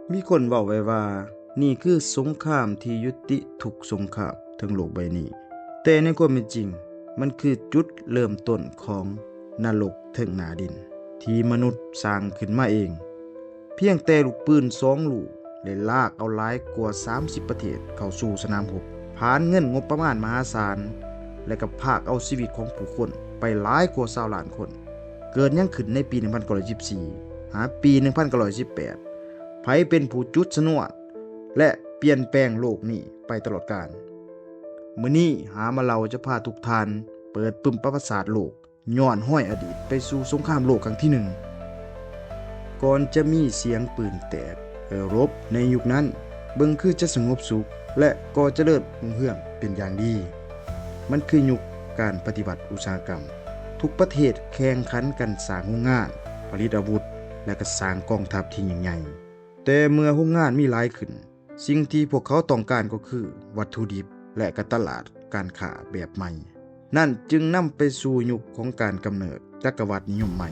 มีคนบอกไว้ว่านี่คือสงครามที่ยุติทุกสงครามทั้งโลกใบนี้แต่ในความเป็นจริงมันคือจุดเริ่มต้นของนรกถึงหน้าดินที่มนุษย์สร้างขึ้นมาเองเพียงแต่ลูกปืน2 ลูกได้ลากเอาหลายกว่า30ประเทศเข้าสู่สนามรบผ่านเงินงบประมาณมหาศาลและก็พากเอาชีวิตของผู้คนไปหลายกว่า20ล้านคนเกิดยังขึ้นในปี1914หาปี1918ไผเป็นผู้จุดชนวนและเปลี่ยนแปลงโลกนี้ไปตลอดกาลมื้อนี้หามาเราจะพาทุกท่านเปิดปึ้มประวัติศาสตร์โลกย้อนห้อยอดีตไปสู่สงครามโลกครั้งที่ 1ก่อนจะมีเสียงปืนแตกรบในยุคนั้นเบิ่งคือจะสงบสุขและก็เจริญรุ่งเรืองเป็นอย่างดีมันคือยุคการปฏิวัติอุตสาหกรรมทุกประเทศแข่งขันกันสร้างโรงงานผลิตอาวุธและก็สร้างกองทัพที่ยิ่งใหญ่แต่เมื่อโรงงานมีหลายขึ้นสิ่งที่พวกเขาต้องการก็คือวัตถุดิบและก็ตลาดการค้าแบบใหม่นั่นจึงนำไปสู่ยุคของการกำเนิดจักรวรรดินิยมใหม่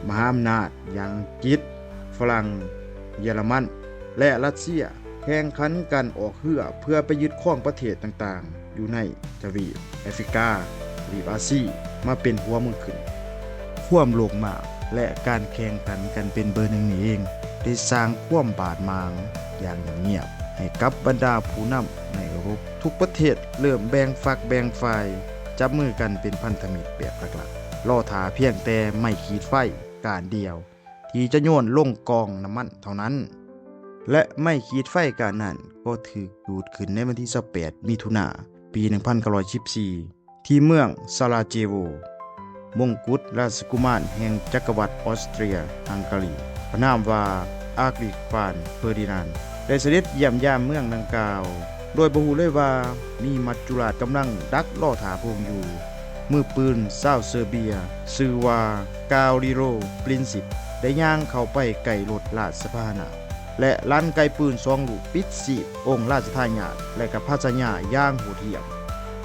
มหาอำนาจอย่างอังกฤษฝรั่งเยอรมันและรัสเซียแข่งขันกันออกเพื่อไปยึดครองประเทศต่างๆอยู่ในทวีปแอฟริกาทวีปอาซีมาเป็นหัวเมืองขึ้นความโลภมากและการแข่งขันกันเป็นเบอร์หนึ่งนี้เองได้สร้างความบาดหมางอย่างเงียบให้กับบรรดาผู้นำในยุโรปทุกประเทศเริ่มแบ่งฝักแบ่งฝ่ายจับมือกันเป็นพันธมิตรแบบหลักๆล่อถาเพียงแต่ไม่ขีดไฟการเดียวที่จะโยนลงกองน้ำมันเท่านั้นและไม่ขีดไฟการนั้นก็ถูกดูดขึ้นในวันที่28มิถุนายนปี1914ที่เมืองซาราเจโวมงกุฎราชกุมารแห่งจักรวรรดิออสเตรียฮังการีพระนามว่าอาร์กริกฟานเฟอร์ดินานด์ได้เสด็จเยี่ยมยามเมืองดังกล่าวโดยบ่ฮู้เลยว่ามีมัจจุราชกำลังดักล่อถาพระองค์อยู่มือปืนชาวเซอร์เบียชื่อว่ากาลิโรปรินซิปได้ย่างเข้าไปไก่รถราชพาหนะและลั่นไกปืน2 ลูกปิดสีบองค์ราชทายาทและกับพระชายาย่างโหดเหี้ยม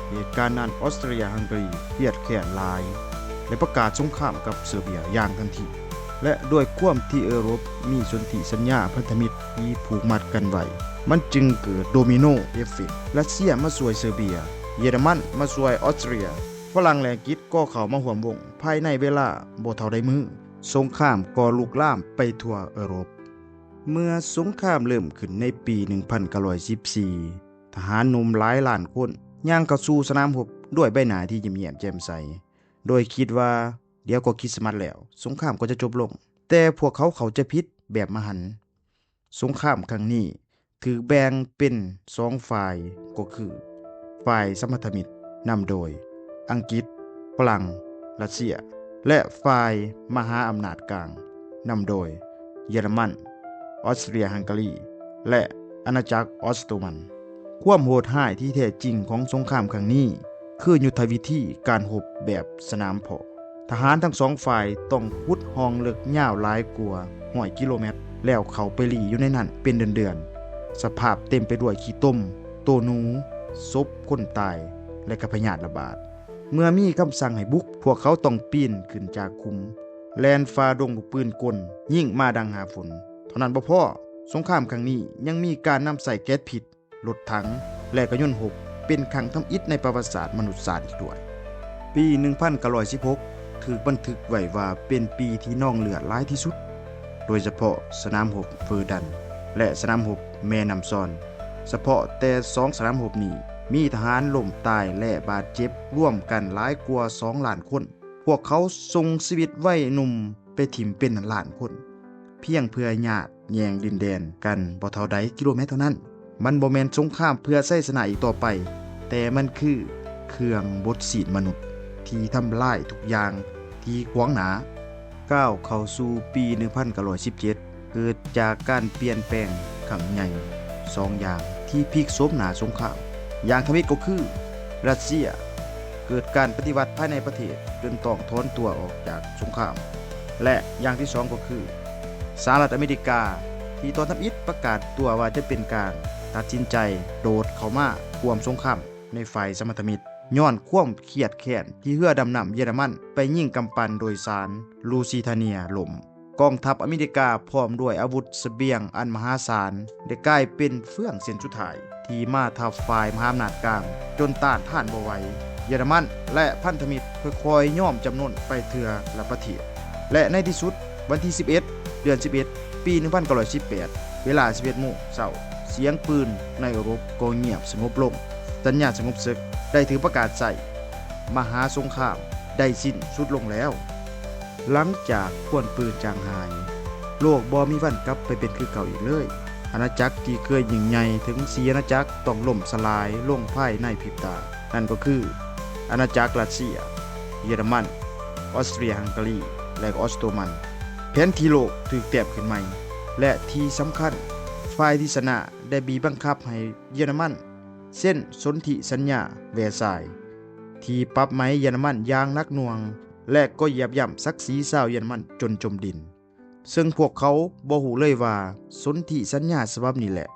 เหตุการณ์นั้นออสเตรียฮังการีเครียดแค้นหลายและประกาศสงครามกับเซอร์เบียอย่างทันทีและด้วยความที่ยุโรปมีสนธิสัญญาพันธมิตรที่ผูกมัดกันไว้มันจึงเกิดโดมิโนเอฟเฟกต์รัสเซียมาช่วยเซอร์เบียเยอรมันมาช่วยออสเตรียฝรั่งและอังกฤษก็เข้ามาร่วมวงภายในเวลาบ่เท่าใดมือสงครามก็ลุกลามไปทั่วยุโรปเมื่อสงครามเริ่มขึ้นในปี1914ทหารหนุ่มหลายล้านคนย่างเข้าสู่สนามรบด้วยใบหน้าที่ยิ้มแย้มแจ่มใสโดยคิดว่าเดี๋ยวก็คริสต์มาสแล้วสงครามก็จะจบลงแต่พวกเขาจะผิดแบบมหันต์สงครามครั้งนี้ถูกแบ่งเป็น2ฝ่ายก็คือฝ่ายสัมพันธมิตรนำโดยอังกฤษฝรั่งรัสเซียและฝ่ายมหาอำนาจกลางนำโดยเยอรมันออสเตรียฮังการีและอาณาจักรออสโตมันความโหดร้ายที่แท้จริงของสงครามครั้งนี้คือยุทธวิธีการรบแบบสนามเพาะทหารทั้ง2ฝ่ายต้องขุดห้องลึกยาวหลายกว่า100 กิโลเมตรแล้วเข้าไปหลีอยู่ในนั้นเป็นเดือนๆสภาพเต็มไปด้วยขี้ต้มโตหนูศพคนตายและก็พยาธิระบาดเมื่อมีคำสั่งให้บุกพวกเขาต้องปีนขึ้นจากคุมแลนฟ้าดงลูกปืนกลยิ่งมาดังหาฝนเท่านั้นบ่พอสงครามครั้งนี้ยังมีการนำใส่แก๊สพิษรถถังและก็ยนต์รบเป็นครั้งทำอิฐในประวัติศาสตร์มนุษยศาสตร์อีกด้วยปี1916ถูกบันทึกไว้ว่าเป็นปีที่นองเลือดหลายที่สุดโดยเฉพาะสนามรบเฟอร์ดันและสนามรบแม่น้ำซอนเฉพาะแต่2สนามรบนี้มีทหารล้มตายและบาดเจ็บร่วมกันหลายกว่า2 ล้านคนพวกเขาส่งชีวิตวัยหนุ่มไปถิ่มเป็นล้านคนเพียงเพื่อญาติแย่งดินแดนกันบ่เท่าใดกิโลเมตรเท่านั้นมันบ่แม่นสงครามเพื่อชัยชนะอีกต่อไปแต่มันคือเครื่องบดสีดมนุษย์ที่ทำลายทุกอย่างที่ขวางหน้าก้าวเข้าสู่ปี1917เกิดจากการเปลี่ยนแปลงครั้งใหญ่2อย่างที่พลิกโฉมหน้าสงครามอย่างทมิตก็คือรัสเซียเกิดการปฏิวัติภายในประเทศจนต้องถอนตัวออกจากสงครามและอย่างที่2ก็คือสหรัฐอเมริกาที่ตอนทำอิฐประกาศตัวว่าจะเป็นกลางตัดสินใจโดดเข้ามาร่วมสงครามในฝ่ายสมรรถมิตรย้อนความเครียดแค้นที่เรือดำน้ำเยอรมันไปยิงกำปั้นโดยสารลูซิทาเนียล่ม กองทัพอเมริกาพร้อมด้วยอาวุธเสบียงอันมหาศาลได้กลายเป็นเฟื่องเส้นสุดท้ายที่มาทับฝ่ายมหาอำนาจกลางจนต้านทานบ่ไหวเยอรมันและพันธมิตรค่อยๆย่อมจำนนไปเทื่อละประเทศและในที่สุดวันที่11เดือน11ปี1918เวลา 11:00 น.เสียงปืนในยุโรปก็เงียบสงบลงสัญญาณสงบศึกได้ถือประกาศใส่มหาสงครามได้สิ้นสุดลงแล้วหลังจากควนปืนจางหายโลกบ่มีวันกลับไปเป็นคือเก่าอีกเลยอาณาจักรที่เคยยิ่งใหญ่ถึง4อาณาจักรต้องล่มสลายลงภายในพริบตานั่นก็คืออาณาจักรรัสเซียเยอรมันออสเตรียฮังการีและออสโตมันแผนที่โลกถูกแตบขึ้นใหม่และที่สำคัญฝ่ายที่ชนะได้บีบบังคับให้เยอรมันเส้นสนธิสัญญาแวร์ซายน์ที่ปรับไหมเยอรมันอย่างหนักหน่วงและก็เหยียบย่ำศักดิ์ศรีชาวเยอรมันจนจมดินซึ่งพวกเขาบ่ฮู้เลยว่าสนธิสัญญาฉบับนี้แหละ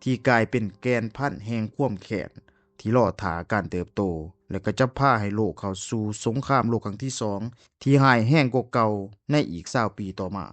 ที่กลายเป็นแกนพันแห่งความแค้นที่รอถาการเติบโตและก็จะพาให้โลกเข้าสู่สงครามโลกครั้งที่2ที่ร้ายแรงกว่าเก่าในอีก20 ปีต่อมา